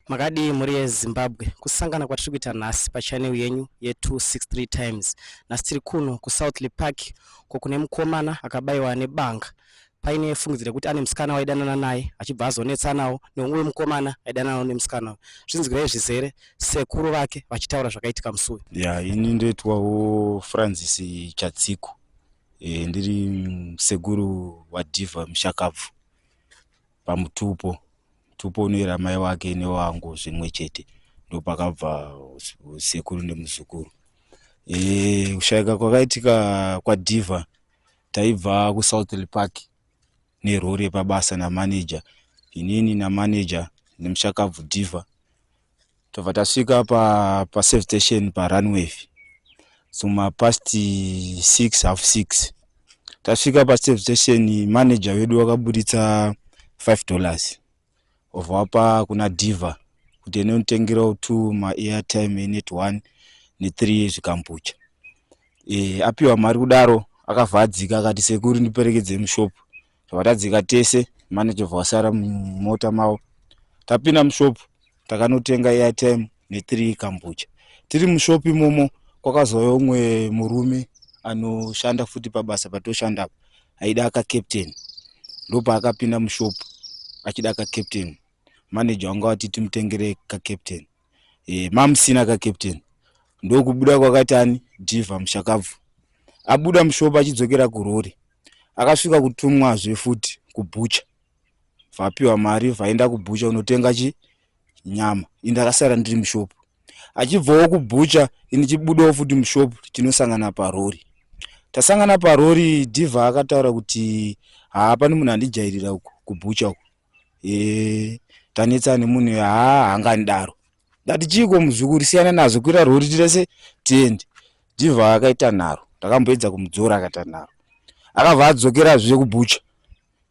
Makadi muri Zimbabwe kusangana kwatiri kuita nhasi pachannel yenyu ye263 times nhasi tiri kuno kuSouth Park kune mukomana Akabaiwa Nebanga paine fungidziro kuti ane musikana waidanana naye achibva azonetsanawo neumwe mukomana aidanana nemusikana. Zvinzwirai zvizere sekuru vake vachitaura zvakaitika musuwe. Ini ndoitwawo Francis Chatsiko, ndiri sekuru waDhiva Mushakabvu pamutupo unoera mai wake newangu zvimwe chete, ndopakabva sekuru nemuzukuru. Kushayika kwakaitika kwaDhiva, taibva kuSouth Park nerori pabasa namanager, inini namanager nemushakabvu Dhiva. Tobva tasvika pa service station parunway past 6:30. Tasvika pa service station, manager wedu wakabuditsa $5 ovapa kuna Dhiva kuti enotengera 2 ma-airtime net 1 ne3 zvikambucha. Apiwa mari kudaro akavhadzika akati sekuru ndiperekedze mushopu. Tavadzika tese, manager vasara mota mawo. Tapinda mushopu takanotenga airtime ne3 kambucha. Tiri mushopu imomo kwakazouya umwe murume anoshanda futi pabasa patoshanda aida akacaptain. Ndopa akapinda mushopu achida akacaptain. Manager wanga wati timutengere kakaptain. Mamusina kakaptain. Ndokubuda kwakatani Dhiva Mushakabvu. Abuda mushopu achidzokera kurori. Akasvika kutumwazve futi kubucha. Vapiwa mari vaenda kubucha unotenga nyama. Indakasara ndiri mushopu. Achibvawo kubucha ini chibudawo futi mushopu tinosangana parori. Tasangana parori, Dhiva akataura kuti pane munhu andijairira uku kubucha uku. Tanetsa nemunhu haangandaro. Ndati chiko muzukuru siyana nazvo kuira rori tirese tiende. Dhiva akaita nharo. Ndakamboedza kumudzora akaita nharo. Akabva adzokera zve kubucha.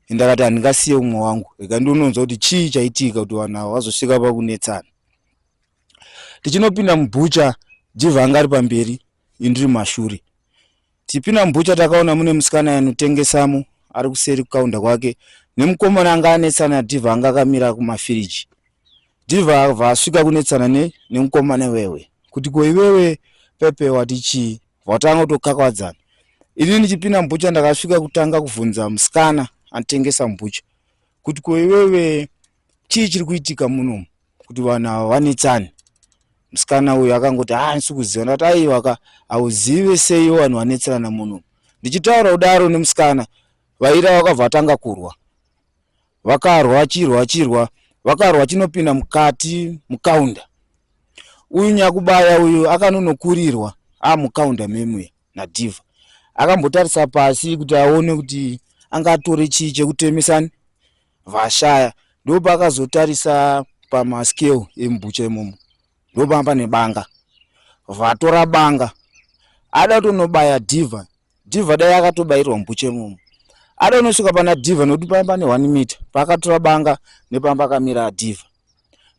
Ndakati handingasiye umwe wangu. Rega ndononzwa kuti chii chaitika kuti vanhu ava vazosvika pakunetsana. Tichinopinda mubucha, Dhiva anga ari pamberi, indiri mashure. Tipinda mubucha takaona mune musikana anotengesamo ari kuseri kukaunda kwake nemukomana anga anetsana Dhiva anga akamira kumafiriji. Dhiva akabva asvika kunetsana nemukomana wewe kuti ko iwewe Pepe wati chii, watanga kutokakwadzana. Ini ndichipinda mubucha ndakasvika kutanga kuvhunza musikana anotengesa mubucha kuti ko iwewe chii chiri kuitika muno kuti vanhu ava vanetsane. Musikana uyu akangoti ndisi kuziva. Ndati aiwa hauzive sei vanhu vanetserana muno. Ndichitaura kudaro nemusikana vaira vakabva vatanga kurwa. Vakarwa achirwa vakarwa chinopinda mukati mukaunda. Uyu nyakubaya uyu akanonokurirwa mukaunda memwe naDhiva. Akambotarisa pasi kuti aone kuti angatore chii chekutemesana vashaya. Ndopa akazotarisa pamaskeo emubucha imomo. Ndopa pane banga. Vatora banga. Ada kutonobaya Dhiva. Dhiva dai akatobairwa mubucha imomo. Ada unosvika pana Dhiva nokuti pane 1 meter. Pakatora banga nepamba akamira Dhiva.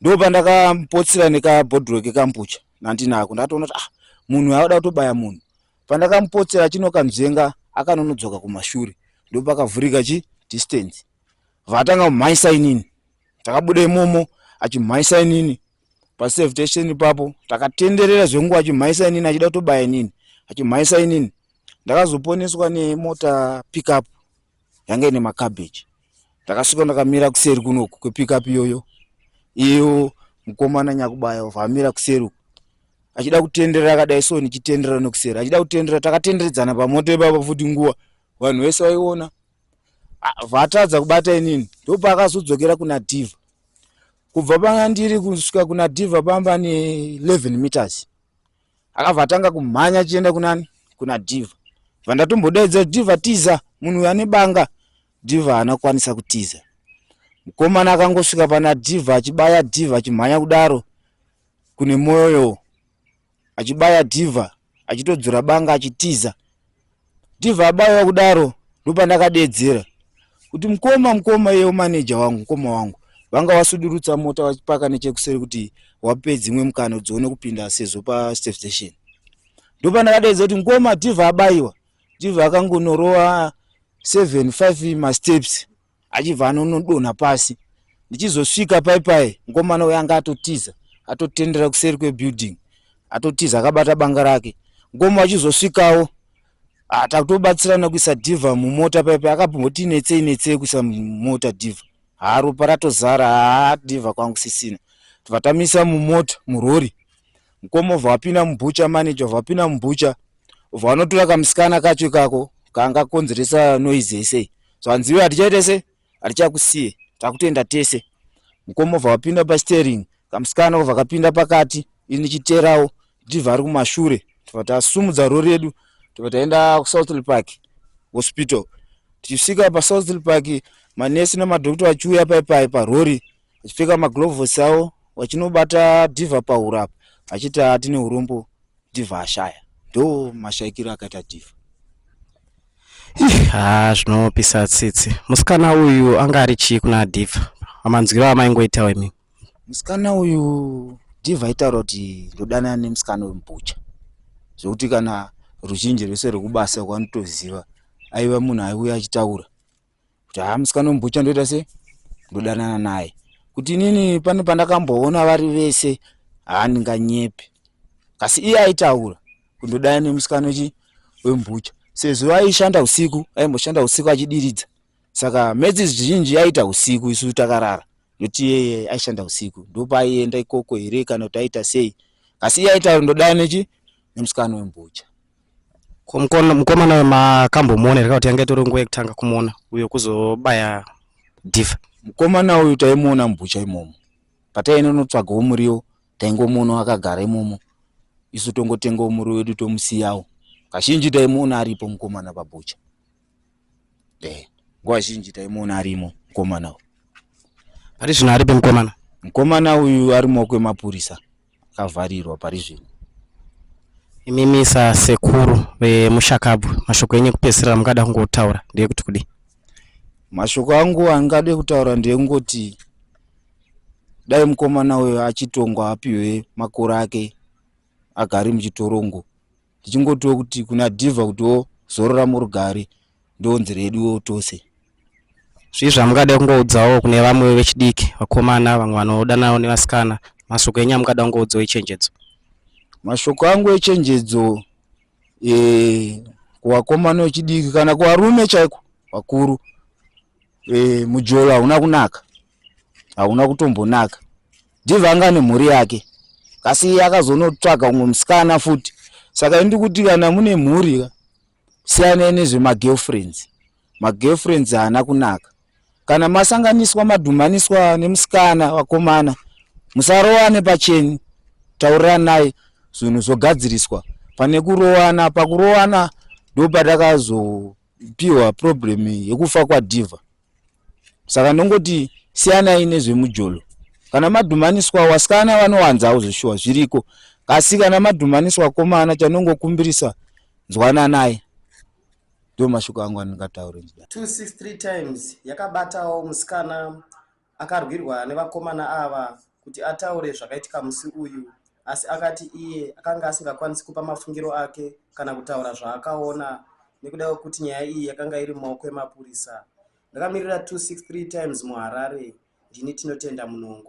Ndopa ndakamupotsera nekabhodhoro kekambucha nandinako. Ndatoona kuti munhu aada kutobaya munhu. Pandakamupotsera chinokanzvenga akanonodzoka kumashure. Ndopa akavhurika distance. Vatanga kumhaisa inini. Takabuda imomo achimhaisa inini. Paservice station ipapo takatenderera zvenguva achimhaisa inini achida kutobaya inini. Achimhaisa inini. Ndakazoponeswa nemota pickup yanga ine makabeji. Ndakasvika ndakamira kuseri kunoku kwepickup iyoyo. Iyo mukomana nyakubaya vamira kuseri achida kutenderera akadai so nichitenderera nokuseri. Achida kutenderera takatenderedzana pamoto ipapo futi nguva. Vanhu vese vaiona. Vatadza kubata inini. Ndopa akazodzokera kuna Dhiva. Kubva pandiri kusvika kuna Dhiva pamba ne 11 meters. Akabva atanga kumhanya achienda kuna Dhiva. Vandatombodaidza Dhiva tiza, munhu ane banga. Dhiva haana kukwanisa kutiza. Mukomana akangosvika pana Dhiva achibaya Dhiva achimhanya kudaro kune moyo. Achibaya Dhiva achitodzura banga achitiza. Dhiva abayiwa kudaro ndopa ndakadedzera kuti mukoma yeo manager wangu, mukoma wangu vanga vasudurutsa mota vachipaka nechekuseri kuti wapedza imwe mukana dzione kupinda sezo pa service station. Ndopa ndakadedza kuti mukoma Dhiva abayiwa. Dhiva akangonorowa 7-5 ma steps achibva anonodonha pasi. Ndichizosvika pai mukomana uyu anga atotiza, atotendera kuseri kwebuilding, atotiza akabata banga rake. Ngoma achizosvikawo takutobatsirana kuisa dhivha mumota pai akamboti netsei kuisa mumota dhivha. Ropa ratozara, dhivha kwangu sisina. Tvatamisa mumota murori. Mukoma ubva wapinda mubhucha, manager ubva wapinda mubhucha, ubva wanotora kamusikana kacho ikako kaanga konzeresa noise isei. So hanzivi hatichaita se, hatichakusiye, takutoenda tese. Mukoma ubva wapinda pasteering, kamusikana ubva kapinda pakati, ini chiterawo, dhivha ari kumashure. Tobva tasumudza rori yedu, tobva taenda kuSouthern Park Hospital. Tichisvika paSouthern Park, manesi namadhokota vachiuya pai parori, vachipfeka maglovhosi avo, vachinobata dhivha pahuro apa, vachiti tine urombo, dhivha ashaya. Ndo mashaikiro akaita dhivha. Zvinopisa tsitsi. Musikana uyu anga ari chii kuna dhivha? Amanzwiro amaingoitawo imi? Musikana uyu dhivha aitaura kuti ndodanana nemusikana wemubhucha, zvokuti kana ruzhinji rwese rwekubasa kwanotoziva, aiva munhu aiuya achitaura kuti musikana wemubhucha ndoita se, ndodanana naye. Kuti inini pane pandakamboona vari vese ndinganyepe. Kasi iye aitaura kuti ndodanana nemusikana wemubhucha. Sezvo aishanda usiku, aimboshanda usiku achidiridza. Saka medzi zhinji aita usiku, isu takarara. Noti yeye aishanda usiku, ndopaienda ikoko here kana kuti aita sei. Kasi iye aitaura ndodanana nemusikana wemubhucha. Mukomana wemakambomuona here kuti yangaitore nguva yekutanga kumuona uyo kuzobaya dhivha? Mukomana uyu taimuona mubhucha imomo. Patainonotsvagawo muriwo, taingomuona akagara imomo. Isu tongotengawo muriwo wedu tomusiyawo. Kazhinji taimuona aripo mukomana pabhucha. Nguva zhinji taimuona arimo mukomana uyu. Pari zvino aripo mukomana? Mukomana uyu ari mumaoko emapurisa, akavharirwa pari zvino. Imimisa sekuru vemushakabvu, mashoko enyu ekupedzisira mungada kungotaura ndeyekuti kudi? Mashoko angu angade kutaura ndeyekungoti dai mukomana uyu achitongwa apiwe makore ake agari muchitorongo. Tichingotiwo kuti kuna dhivha kutiwo zorora murugare, ndonzero yeduwo tose. Zvii zvamungada kungoudzawo kune vamwe vechidiki, vakomana, vamwe vanodanawo nevasikana, mashoko enyu amungada kungoudzawo echenjedzo? Mashoko angu echenjedzo kuvakomana vechidiki kana kuvarume chaiko vakuru, Mjolo hauna kunaka, hauna kutombonaka. Dhivha anga nemhuri yake, kasi akazonotsvaga umwe musikana futi. Saka ndiri kuti kana mune mhuri, siyana nezvemagirlfriends. Magirlfriends haana kunaka. Kana masanganiswa madhumaniswa nemusikana vakomana, musarowane pacheni, taurirana naye zvinhu zvogadziriswa. Pane kurowana, pakurowana ndopatakazopiwa problem yekufa kwadhivha. Saka ndongoti siyanai nezvemujolo. Kana madhumaniswa wasikana vanowanzawo zveshuwa zviriko. Kasi kana madhumaniswa vakomana chanongokumbirisa nzwana naye. Ndo mashoko angu andingataura. 263 times yakabatawo musikana akarwirwa nevakomana ava kuti ataure zvakaitika musi uyu, asi akati iye akanga asingakwanisi kupa mafungiro ake kana kutaura zvaakaona nekuda kwekuti nyaya iyi yakanga iri mumaoko emapurisa. Ndakamirira 263 times muHarare, ndini Tinotenda Munongo.